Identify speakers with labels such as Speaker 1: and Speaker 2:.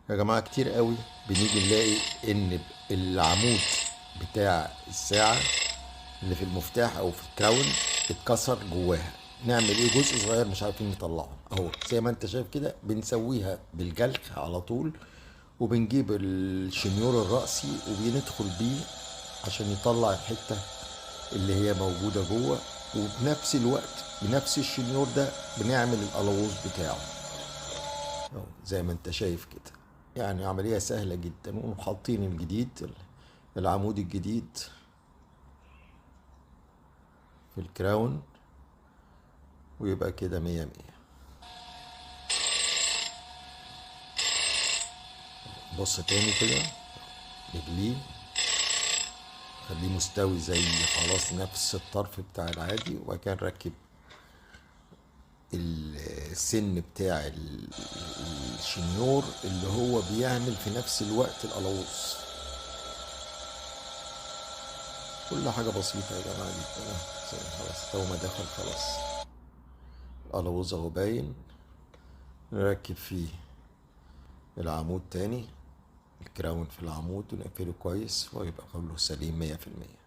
Speaker 1: يا جماعة كتير قوي بنيجي نلاقي ان العمود بتاع الساعة اللي في المفتاح او في الكراون اتكسر جواها. نعمل ايه؟ جزء صغير مش عارفين نطلعه اهو زي ما انت شايف كده، بنسويها بالجلخ على طول، وبنجيب الشنيور الرأسي وبندخل بيه عشان يطلع الحتة اللي هي موجودة جوه. وبنفس الوقت بنفس الشنيور ده بنعمل القلاووز بتاعه أهو زي ما انت شايف كده. يعني عملية سهلة جدا، وحاطين الجديد، العمود الجديد في الكراون، ويبقى كده مية مية. بص تاني كده، نجليه، خليه مستوي زي خلاص نفس الطرف بتاع العادي، وبعد كده نركب السن بتاع الشنيور اللي هو بيعمل في نفس الوقت القلاووز. كل حاجة بسيطة يا جماعة جدا. خلاص تو ما دخل خلاص القلاووز اهو باين. نركب فيه العمود تاني، الكراون في العمود، ونقفله كويس ويبقى كله سليم 100%.